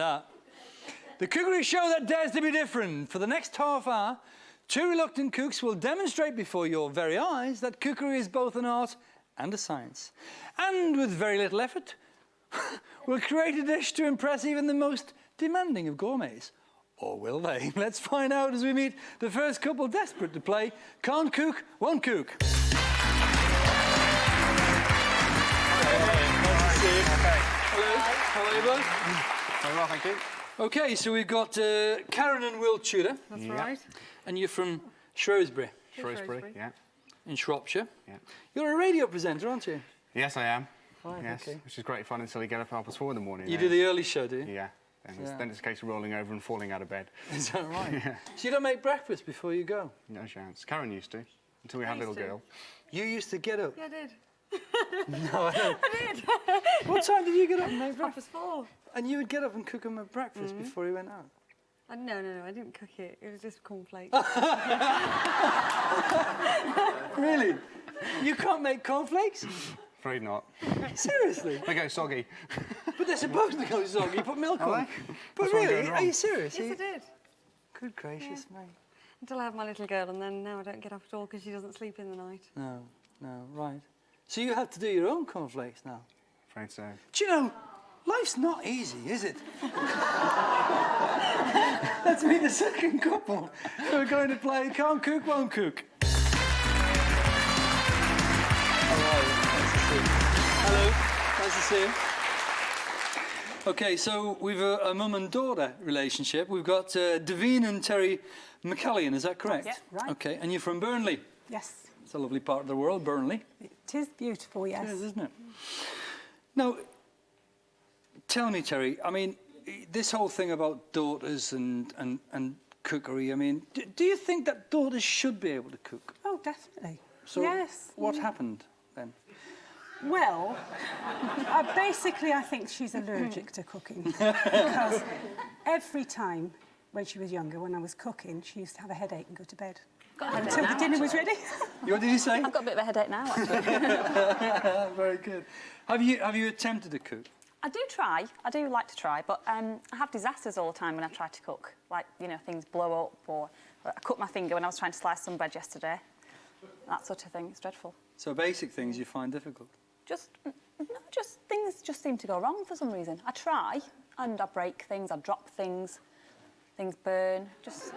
that. The cookery show that dares to be different. For the next half hour, two reluctant cooks will demonstrate before your very eyes that cookery is both an art and a science. And with very little effort, we'll create a dish to impress even the most demanding of gourmets. Or will they? Let's find out as we meet the first couple desperate to play Can't Cook, Won't Cook. Hello, how are you both? Very well, thank you. OK, so we've got Karen and Will Tudor. That's right. And you're from Shrewsbury. Shrewsbury, yeah. In Shropshire. Yeah. You're a radio presenter, aren't you? Yes, I am. Right, yes, okay. which is great fun until you get up at 4:30 in the morning. You do the early show, do you? Yeah. Then it's a case of rolling over and falling out of bed. Is that right? Yeah. So you don't make breakfast before you go? No chance. Karen used to, until we had a little girl. You used to get up? Yeah, I did. No, I don't. I did. What time did you get up and make breakfast? 4:30. And you would get up and cook him a breakfast before he went out? No, I didn't cook it. It was just cornflakes. Really? You can't make cornflakes? Afraid not. Seriously? They go soggy. But they're supposed to go soggy. You put milk on. But That's where I'm really, going are wrong. you serious? Yes, I did. Good gracious me. Until I have my little girl, and then now I don't get up at all because she doesn't sleep in the night. No, right. So you have to do your own cornflakes now? Afraid so. Do you know, life's not easy, is it? Let's meet the second couple who are going to play Can't Cook, Won't Cook. Hello, nice to see you. OK, so we've a mum and daughter relationship. We've got Davine and Terry McCallion, is that correct? Yeah, right. OK, and you're from Burnley. Yes. It's a lovely part of the world, Burnley. It is beautiful, yes. It is, isn't it? Now, tell me, Terry, I mean, this whole thing about daughters and cookery, I mean, do you think that daughters should be able to cook? Oh, definitely. So yes. What happened then? Well, basically, I think she's allergic to cooking. Because every time when she was younger, when I was cooking, she used to have a headache and go to bed. Until the dinner was ready. What did you say? I've got a bit of a headache now, actually. Very good. Have you attempted to cook? I do try. I do like to try, but I have disasters all the time when I try to cook. Like, you know, things blow up, or I cut my finger when I was trying to slice some bread yesterday. That sort of thing. It's dreadful. So basic things you find difficult? Just things just seem to go wrong for some reason. I try, and I break things, I drop things, things burn, just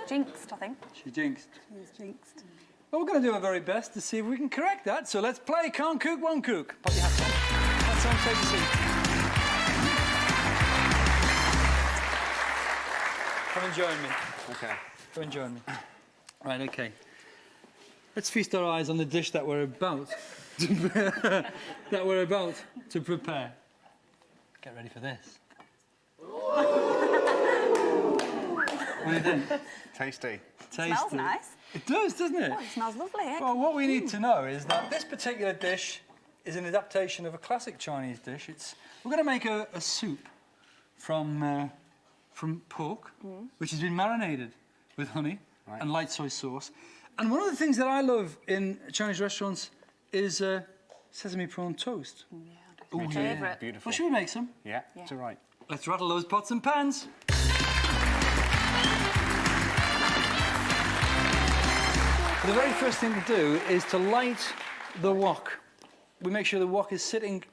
jinxed, I think. She jinxed. She's jinxed. Well, we're going to do our very best to see if we can correct that. So let's play Can't Cook, Won't Cook. Pop your hats on. Hats on, take a seat. Come and join me. Okay. Come and join me. Right, OK. Let's feast our eyes on the dish that we're about to prepare. Get ready for this. What do you think? Tasty. Tasty. Smells nice. It does, doesn't it? Oh, it smells lovely, eh? Well, what we need to know is that this particular dish is an adaptation of a classic Chinese dish. We're going to make a soup from pork, which has been marinated with honey and light soy sauce. And one of the things that I love in Chinese restaurants is sesame prawn toast. Yeah, my favourite. Beautiful. Well, should we make some? Yeah, it's all right. Let's rattle those pots and pans. The very first thing to do is to light the wok. We make sure the wok is sitting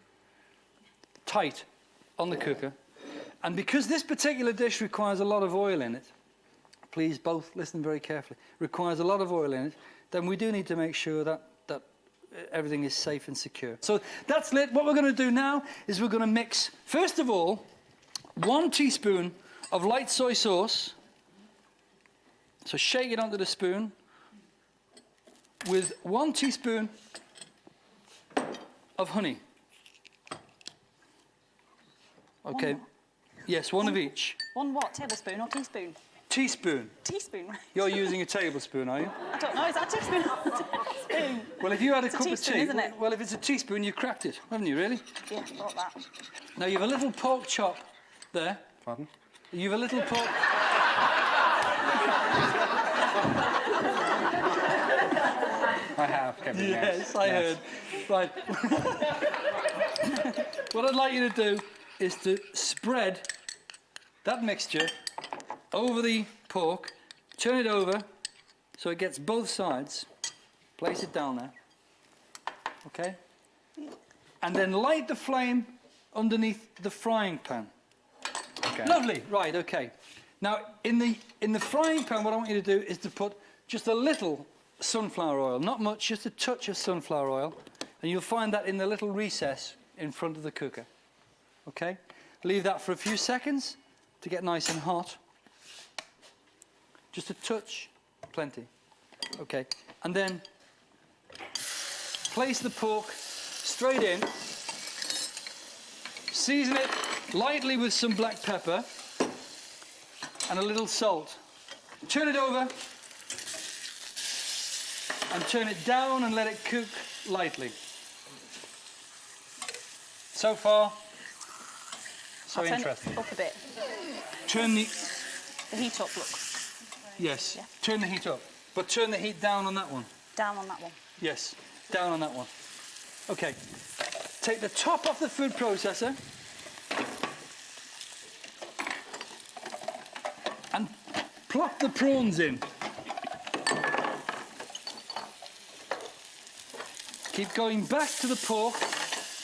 tight on the cooker. And because this particular dish requires a lot of oil in it, please both listen very carefully, requires a lot of oil in it, then we do need to make sure that everything is safe and secure. So that's lit. What we're going to do now is we're going to mix, first of all, 1 teaspoon of light soy sauce. So shake it onto the spoon with 1 teaspoon of honey. Okay. Yes, one of each. One what? Tablespoon or teaspoon? Teaspoon. Teaspoon, right? You're using a tablespoon, are you? I don't know, is that a teaspoon or a tablespoon? Well, if you had a It's a cup of teaspoon, tea, isn't it? well, if it's a teaspoon, you've cracked it, haven't you, really? Yeah, got that. Now, you've a little pork chop there. Pardon? You've a little pork... I have, Kevin, Yes, I heard. Right. What I'd like you to do is to spread that mixture over the pork, turn it over so it gets both sides, place it down there, okay? And then light the flame underneath the frying pan. Okay. Lovely, right, okay. Now, in the frying pan, what I want you to do is to put just a little sunflower oil, not much, just a touch of sunflower oil, and you'll find that in the little recess in front of the cooker, okay? Leave that for a few seconds to get nice and hot. Just a touch, plenty, okay? And then place the pork straight in, season it lightly with some black pepper and a little salt. Turn it over and turn it down and let it cook lightly. So far, so I'll turn interesting. it up a bit. Turn the, The heat up, look. yes, Yeah. turn the heat up, but turn the heat down on that one. Down on that one. Yes, down on that one. Okay, take the top off the food processor and plop the prawns in. Keep going back to the pork,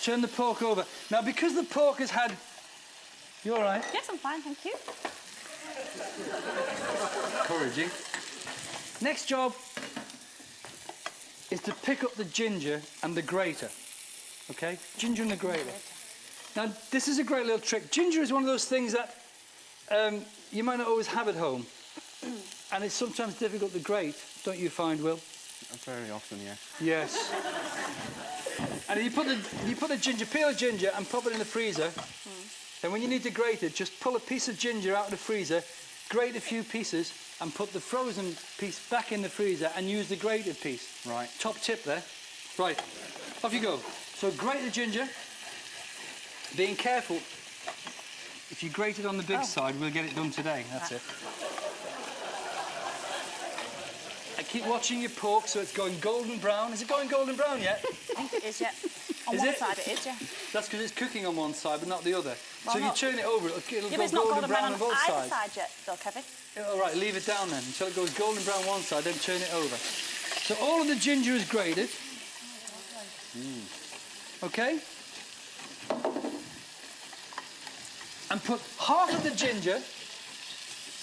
turn the pork over. Now, because the pork has had... You all right? Yes, I'm fine, thank you. Encouraging. Next job is to pick up the ginger and the grater. Okay? Ginger and the grater. Now, this is a great little trick. Ginger is one of those things that you might not always have at home. And it's sometimes difficult to grate, don't you find, Will? Very often, yeah. Yes. And if you put the ginger, peel a ginger and pop it in the freezer, then when you need to grate it, just pull a piece of ginger out of the freezer, grate a few pieces, and put the frozen piece back in the freezer and use the grated piece. Right. Top tip there. Right, off you go. So grate the ginger, being careful. If you grate it on the big side, we'll get it done today. That's it. And keep watching your pork so it's going golden brown. Is it going golden brown yet? I think it is, yeah. On Is one it? side it is, yeah. That's because it's cooking on one side but not the other. Well, so you not- turn it over, it'll Yeah, go but it's not golden brown on on both either sides. side yet, though, Kevin. All right, leave it down then until it goes golden brown one side, then turn it over. So all of the ginger is grated. Okay? And put half of the ginger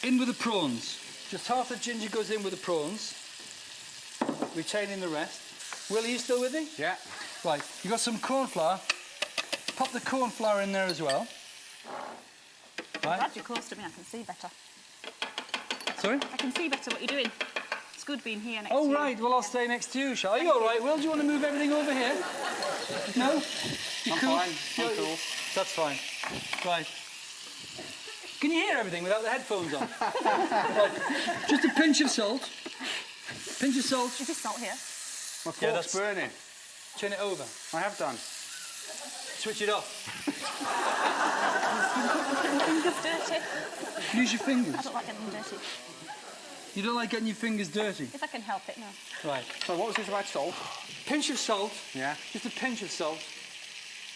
in with the prawns. Just half the ginger goes in with the prawns, retaining the rest. Will, are you still with me? Yeah. Right, you got some corn flour. Pop the corn flour in there as well. I'm Right. glad you're close to me, I can see better. Sorry? I can see better what you're doing. It's good being here next to Oh, you. right. Well, I'll stay next to you, shall I? Are you all right, Will? Do you want to move everything over here? No? You I'm cool? fine. I'm You're- cool. That's fine. Right. Can you hear everything without the headphones on? Right. Just a pinch of salt. Pinch of salt. Is this salt here? My fork's that's- burning. Turn it over. I have done. Switch it off. Fingers dirty. Use your fingers. I don't like getting them dirty. You don't like getting your fingers dirty. If I can help it, no. Right. So what was this about salt? Pinch of salt. Yeah. Just a pinch of salt.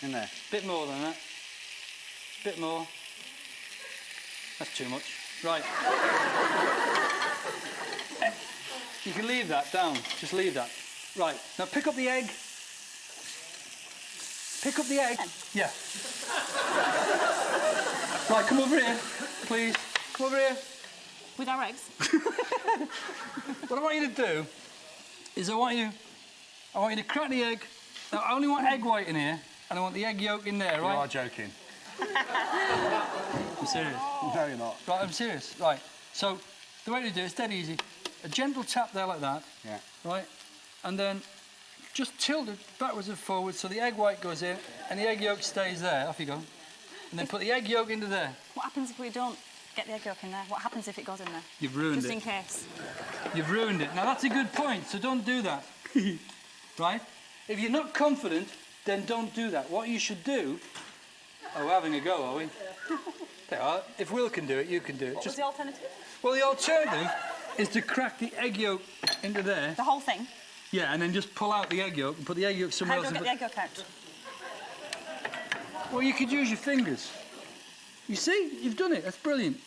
In there. Bit more than that. Bit more. That's too much. Right. You can leave that down. Just leave that. Right. Now pick up the egg. Pick up the egg. Yeah. Right, come over here, please. Come over here. With our eggs? What I want you to do is I want you to crack the egg. Now I only want egg white in here, and I want the egg yolk in there, You are right? joking. I'm serious. No, you're not. Right, I'm serious. Right. So the way to do it is dead easy. A gentle tap there like that, Yeah. right? And then just tilt it backwards and forwards so the egg white goes in and the egg yolk stays there. Off you go. And then put the egg yolk into there. What happens if we don't get the egg yolk in there? What happens if it goes in there? You've ruined Just it. in case. You've ruined it. Now that's a good point, so don't do that. Right? If you're not confident, then don't do that. What you should do... Oh, we're having a go, are we? There are. If Will can do it, you can do it. What was the alternative? Well, the alternative is to crack the egg yolk into there. The whole thing? Yeah, and then just pull out the egg yolk and put the egg yolk somewhere How do else. I get the egg yolk out? Well, you could use your fingers. You see? You've done it. That's brilliant.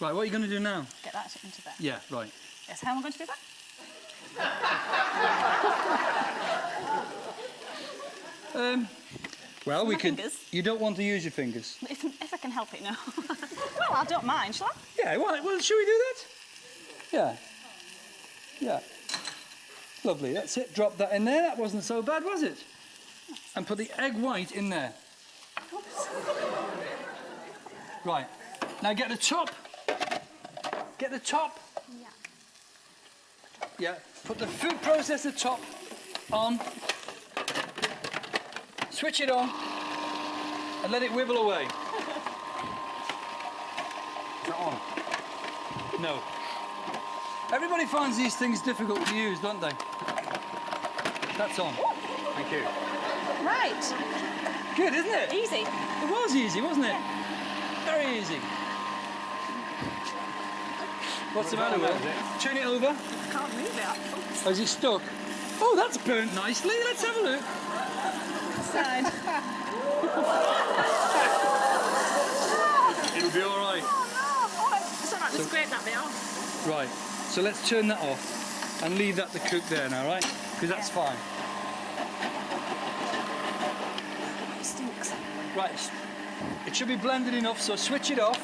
Right, what are you going to do now? Get that into there. Yeah, right. Yes, how am I going to do that? Well, we My can. fingers. You don't want to use your fingers. If I can help it, no. Well, I don't mind, shall I? Yeah, well, should we do that? Yeah. Yeah. Lovely, that's it. Drop that in there. That wasn't so bad, was it? And put the egg white in there. Right. Now get the top. Get the top. Yeah. Yeah. Put the food processor top on. Switch it on. And let it wibble away. Is that on? No. Everybody finds these things difficult to use, don't they? That's on. Thank you. Right. Good, isn't it? Easy. It was easy, wasn't it? Very easy. What's the matter, Will? Turn it over. Can't move it. Oh, is it stuck? Oh, that's burnt nicely. Let's have a look. Side. It'll be all right. Oh, it's all right. Just scrape that bit off. Right. So let's turn that off and leave that to cook there now, right? Because that's fine. It stinks. Right. It should be blended enough, so switch it off.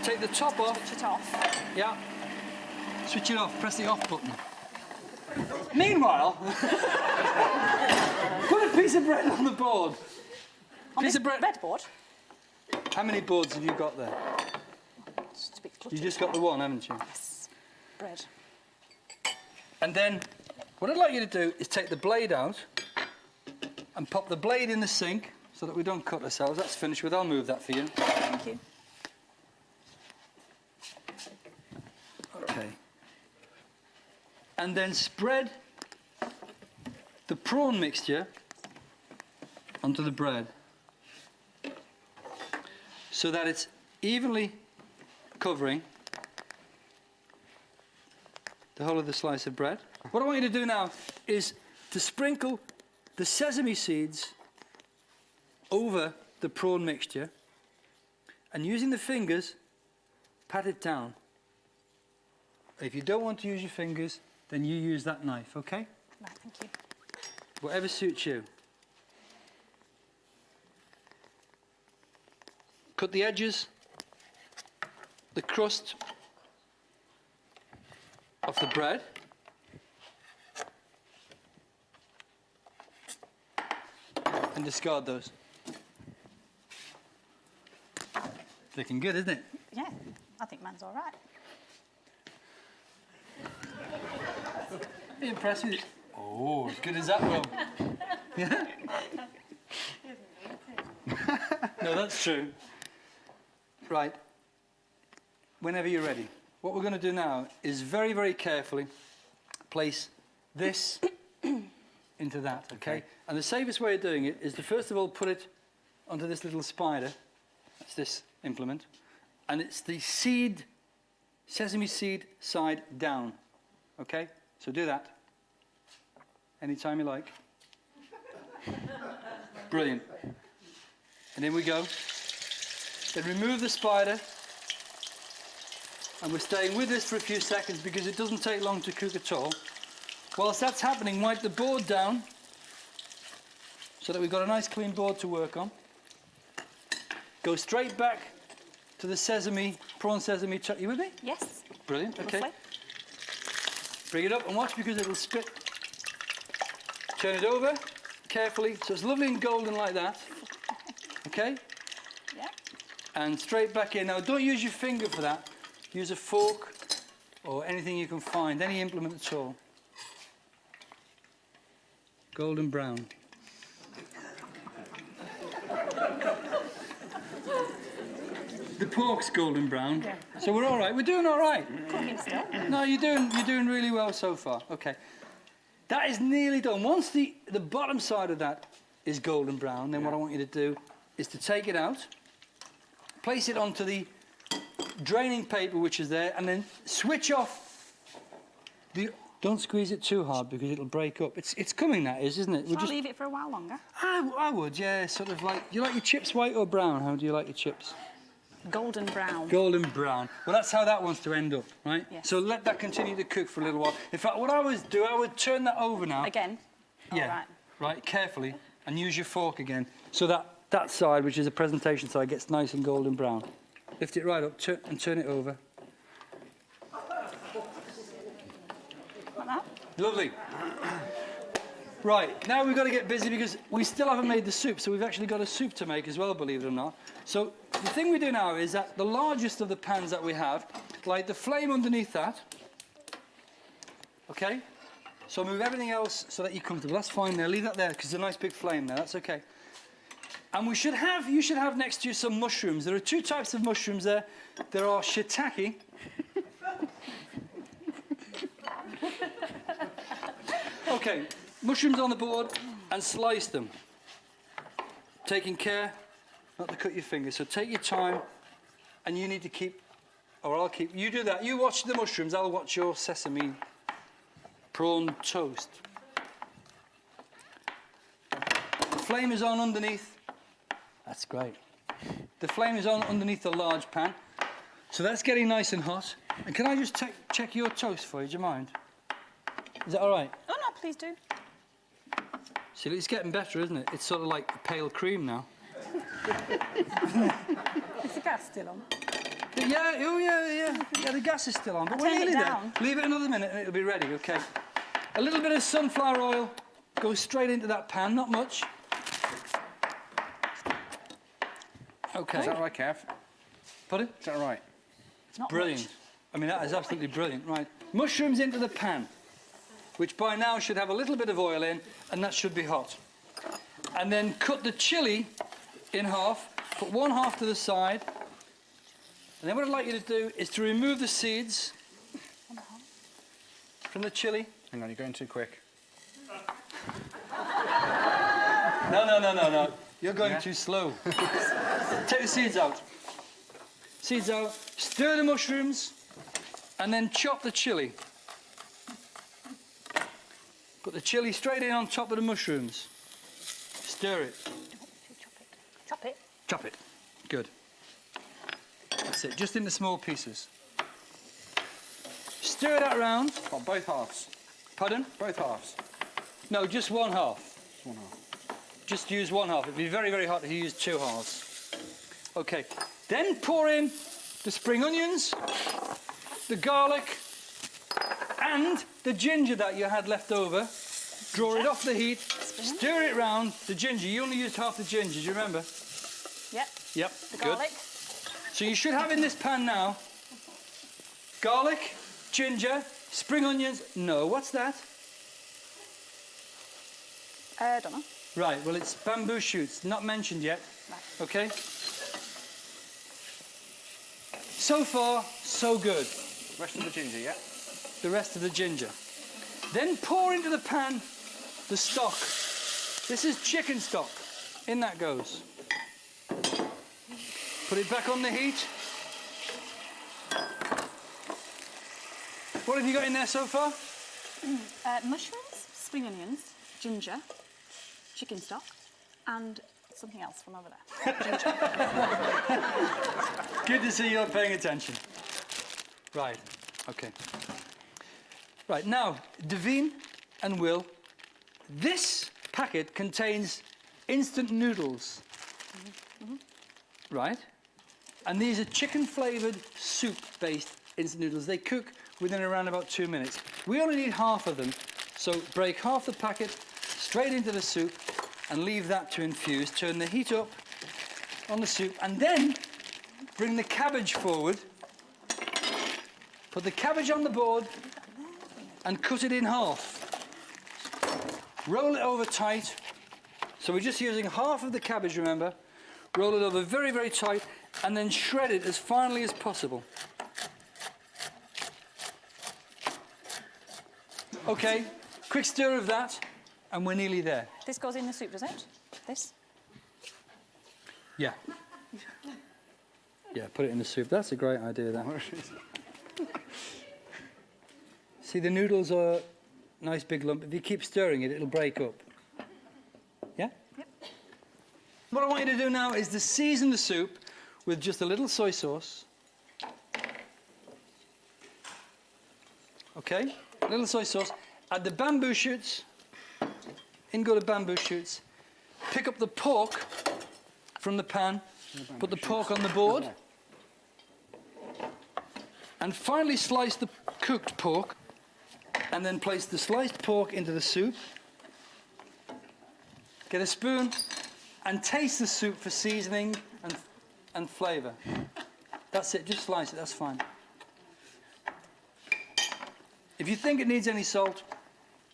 Take the top off. Switch it off. Yeah. Switch it off. Press the off button. Meanwhile, put a piece of bread on the board. On Piece this of bread. breadboard. How many boards have you got there? Just a bit You cluttered. just got the one, haven't you? Yes. Bread. And then, what I'd like you to do is take the blade out and pop the blade in the sink so that we don't cut ourselves. That's finished with. I'll move that for you. Thank you. Okay. And then spread the prawn mixture onto the bread so that it's evenly covering the whole of the slice of bread. What I want you to do now is to sprinkle the sesame seeds over the prawn mixture and using the fingers pat it down. If you don't want to use your fingers, then you use that knife, okay? Right, thank you. Whatever suits you. Cut the edges, the crust of the bread. And discard those. Looking good, isn't it? Yeah, I think mine's all right. Are you impressed with it? Oh, as good as that, Will. Yeah? No, that's true. Right. Whenever you're ready. What we're going to do now is very, very carefully place this into that, okay? And the safest way of doing it is to first of all put it onto this little spider. That's this implement. And it's the seed, sesame seed side down, okay? So do that. Anytime you like. Brilliant. And in we go. Then remove the spider. And we're staying with this for a few seconds because it doesn't take long to cook at all. Whilst that's happening, wipe the board down so that we've got a nice clean board to work on. Go straight back to the sesame, prawn sesame. You with me? Yes. Brilliant, okay. Lovely. Bring it up and watch because it'll spit. Turn it over carefully so it's lovely and golden like that. Okay? Yeah. And straight back in. Now don't use your finger for that. Use a fork or anything you can find, any implement at all. Golden brown. The pork's golden brown. Yeah. So we're all right. We're doing all right. Cooking still. No, you're doing really well so far. Okay. That is nearly done. Once the bottom side of that is golden brown, then what I want you to do is to take it out, place it onto the draining paper which is there, and then switch off the Don't squeeze it too hard because it'll break up. It's coming, that is, isn't it? Shall I leave it for a while longer? I would, yeah. Sort of like, you like your chips white or brown? How do you like your chips? Golden brown. Golden brown. Well, that's how that wants to end up, right? Yes. So let that continue to cook for a little while. In fact, what I would do, I would turn that over now. Again? Yeah. All right. Right, carefully, and use your fork again. So that side, which is a presentation side, gets nice and golden brown. Lift it right up and turn it over. Like that? Lovely. Right, now we've got to get busy because we still haven't made the soup, so we've actually got a soup to make as well, believe it or not. So the thing we do now is that the largest of the pans that we have, light the flame underneath that. Okay? So move everything else so that you're comfortable. That's fine there. Leave that there because there's a nice big flame there. That's okay. And you should have next to you some mushrooms. There are two types of mushrooms there. There are shiitake. Okay, mushrooms on the board and slice them. Taking care not to cut your fingers. So take your time and you need to keep, or I'll keep, you do that. You watch the mushrooms, I'll watch your sesame prawn toast. The flame is on underneath. That's great. The flame is on underneath the large pan. So that's getting nice and hot. And can I just check your toast for you? Do you mind? Is that all right? Oh, no, please do. See, it's getting better, isn't it? It's sort of like pale cream now. Is the gas still on? Yeah, oh yeah. Yeah, the gas is still on, but I we're turned it nearly down. there. Leave it another minute and it'll be ready, okay? A little bit of sunflower oil goes straight into that pan, not much. Okay. Is that right, Kev? Pardon? Is that right? Not Brilliant. much. I mean, that is absolutely brilliant. Right. Mushrooms into the pan, which by now should have a little bit of oil in, and that should be hot. And then cut the chilli in half, put one half to the side. And then what I'd like you to do is to remove the seeds from the chilli. Hang on, you're going too quick. No. You're going Yeah. too slow. Take the seeds out. Seeds out. Stir the mushrooms, and then chop the chilli. Put the chilli straight in on top of the mushrooms. Stir it. Chop it. Chop it. Good. That's it. Just into small pieces. Stir that round. Oh, both halves. Pardon? Both halves. No, just one half. One half. Just use one half. It'd be very, very hot if you use two halves. Okay. Then pour in the spring onions, the garlic, and the ginger that you had left over. Draw it off the heat. Stir it round. The ginger. You only used half the ginger. Do you remember? Yep. Yep. The Good. garlic. So you should have in this pan now garlic, ginger, spring onions. No, what's that? I don't know. Right, well, it's bamboo shoots, not mentioned yet. Right. Okay? So far, so good. Rest of the ginger, yeah? The rest of the ginger. Then pour into the pan the stock. This is chicken stock. In that goes. Put it back on the heat. What have you got in there so far? Mushrooms, spring onions, ginger, chicken stock, and something else from over there. Good to see you're paying attention. Right, okay. Right, now, Davine and Will, this packet contains instant noodles. Right? And these are chicken-flavoured, soup-based instant noodles. They cook within around about 2 minutes. We only need half of them, so break half the packet straight into the soup and leave that to infuse. Turn the heat up on the soup, and then bring the cabbage forward. Put the cabbage on the board and cut it in half. Roll it over tight. So we're just using half of the cabbage, remember. Roll it over very, very tight, and then shred it as finely as possible. Okay, quick stir of that, and we're nearly there. This goes in the soup, does it? This? Yeah. Yeah, put it in the soup. That's a great idea, that. See, the noodles are nice big lump. If you keep stirring it, it'll break up. Yeah? Yep. What I want you to do now is to season the soup with just a little soy sauce. Okay? A little soy sauce. Add the bamboo shoots. In go the bamboo shoots. Pick up the pork from the pan. Put the pork on the board. And finally slice the cooked pork. And then place the sliced pork into the soup. Get a spoon and taste the soup for seasoning and flavour. That's it, just slice it, that's fine. If you think it needs any salt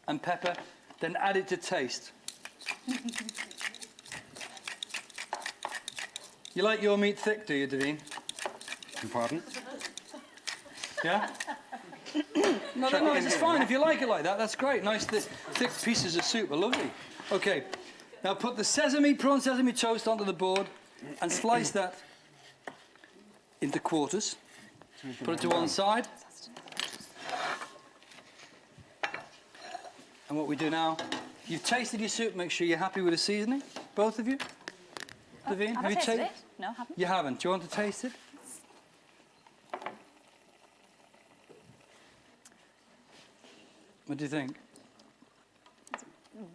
and pepper, then add it to taste. You like your meat thick, do you, Davine? Pardon? Yeah? No, it's fine. If you like it like that, that's great. Nice thick pieces of soup are lovely. Okay, now put the prawn sesame toast onto the board and slice that into quarters. Put it to one side. And what we do now, you've tasted your soup, make sure you're happy with the seasoning, both of you. Davine, Have I you tasted ta- it? No, I haven't. You haven't. Do you want to taste it? What do you think?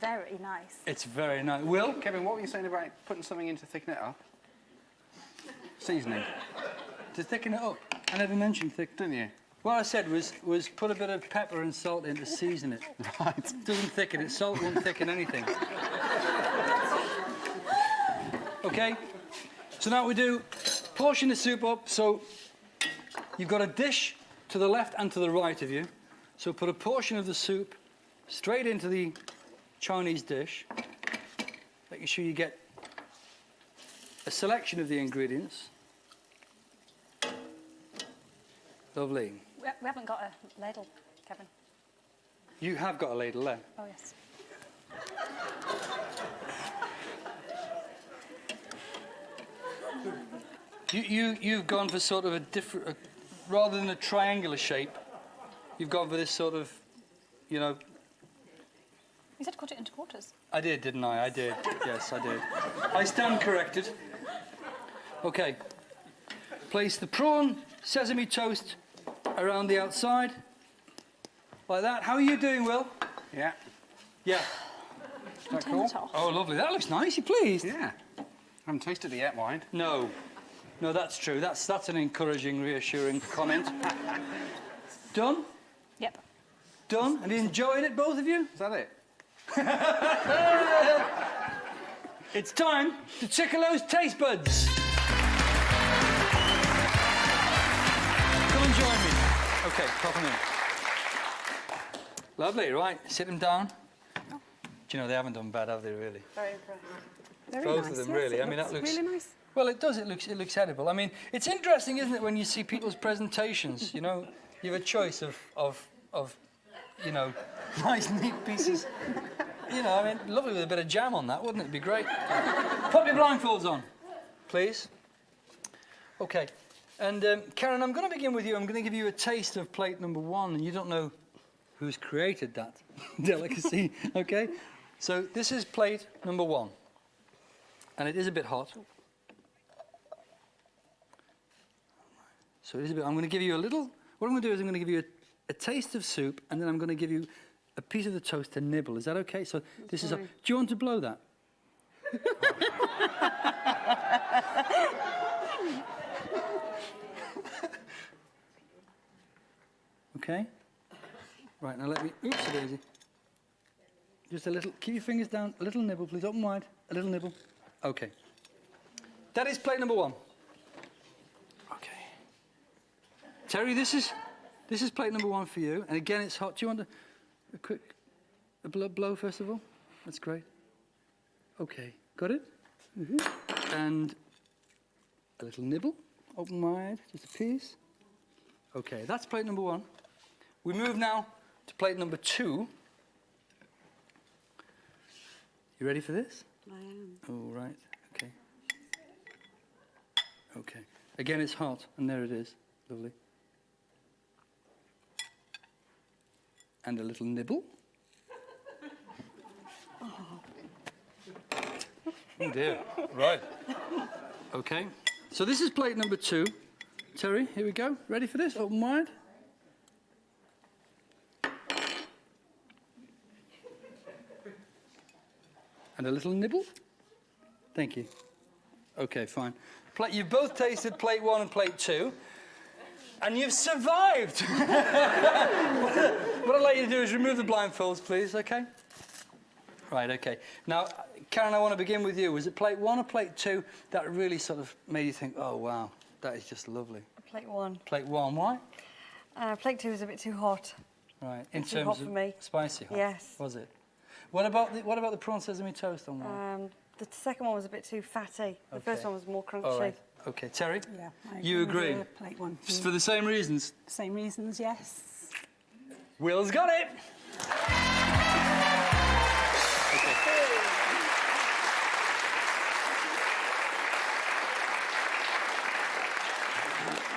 Very nice. It's very nice. Will? Kevin, what were you saying about putting something in to thicken it up? Seasoning, To thicken it up. I never mentioned thick. didn't you? What I said was put a bit of pepper and salt in to season it. Right. It doesn't thicken it. Salt won't thicken anything. Okay? So now we do portion the soup up. So you've got a dish to the left and to the right of you. So put a portion of the soup straight into the Chinese dish, making sure you get a selection of the ingredients. Lovely. We haven't got a ladle, Kevin. You have got a ladle there. Oh, yes. You've gone for sort of a different, rather than a triangular shape, you've gone for this sort of, you know. You said cut it into quarters. I did, didn't I? I did. Yes, I did. I stand corrected. Okay. Place the prawn sesame toast around the outside, like that. How are you doing, Will? Yeah. Yeah. Is that Turn cool? it off. Oh, lovely. That looks nice. You pleased? Yeah. I haven't tasted it yet, mind. No. No, that's true. That's an encouraging, reassuring comment. Done? Yep. Done? And you enjoyed it, both of you? Is that it? It's time to tickle those taste buds. Come and join me. Okay, pop them in. Lovely, right. Sit them down. Do you know, they haven't done bad, have they, really? Very impressed. Very Both nice, of them, yes, really. it I mean, that looks really nice. Well, it does. It looks edible. I mean, it's interesting, isn't it, when you see people's presentations? You know, you have a choice of you know, nice, neat pieces. You know, I mean, lovely with a bit of jam on that, wouldn't it? It'd be great. Put your blindfolds on, please. Okay. And Karen, I'm going to begin with you. I'm going to give you a taste of plate number 1, and you don't know who's created that delicacy. Okay. So this is plate number 1, and it is a bit hot. So it is a bit. I'm going to give you a little. What I'm going to do is I'm going to give you a taste of soup, and then I'm going to give you a piece of the toast to nibble. Is that okay? So this is. Do you want to blow that? Okay. Right, now let me. Oops, daisy. Just a little. Keep your fingers down. A little nibble, please. Open wide. A little nibble. Okay. That is plate number 1. Okay. Terry, this is plate number 1 for you. And again, it's hot. Do you want a quick blow first of all? That's great. Okay. Got it? Mm-hmm. And a little nibble. Open wide. Just a piece. Okay, that's plate number 1. We move now to plate number 2. You ready for this? I am. All right. Okay. Okay. Again, it's hot, and there it is. Lovely. And a little nibble. Oh dear. Right. Okay. So this is plate number 2. Terry, here we go. Ready for this? Open wide. And a little nibble. Thank you. Okay, fine. You've both tasted plate 1 and plate 2. And you've survived. What I'd like you to do is remove the blindfolds, please, okay? Right, okay. Now, Karen, I want to begin with you. Was it plate 1 or plate 2 that really sort of made you think, oh, wow, that is just lovely? Plate 1. Plate 1, why? Plate 2 is a bit too hot. Right, in Too terms hot of for me. spicy hot? Yes. Was it? What about the prawn sesame toast on one? The second one was a bit too fatty. The first Okay. one was more crunchy. All right. Okay, Terry? Yeah, I You with agree? the Plate 1. Just for the same reasons? Same reasons, yes. Will's got it.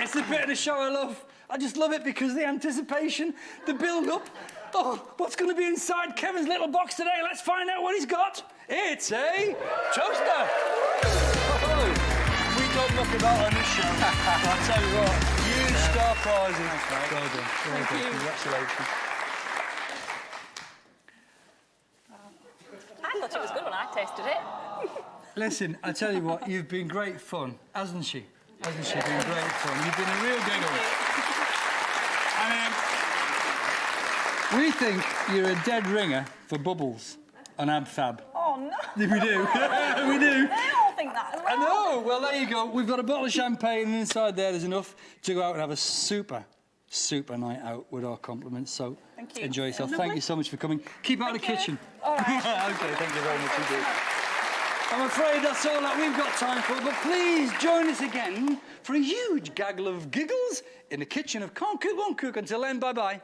It's the bit of the show I love. I just love it because the anticipation, the build-up. Oh, what's going to be inside Kevin's little box today? Let's find out what he's got. It's a toaster. Oh, we don't muck about on this show. I'll tell you what, huge star prizes. Well done. Well done. Congratulations. I thought it was good when I tasted it. Listen, I tell you what, you've been great fun, hasn't she? Hasn't she been great fun? You've been a real giggle. And we think you're a dead ringer for Bubbles on AbFab. Oh, no. We do. We do. They all think that as well. I know. Well, there you go. We've got a bottle of champagne, and inside there's enough to go out and have a super night out with our compliments. So Thank you. enjoy yourself. Thank you so much for coming. Keep out of the kitchen. All right. Okay, thank you very much indeed. I'm afraid that's all that we've got time for, but please join us again for a huge gaggle of giggles in the kitchen of Can't Cook, Won't Cook. Until then, bye-bye.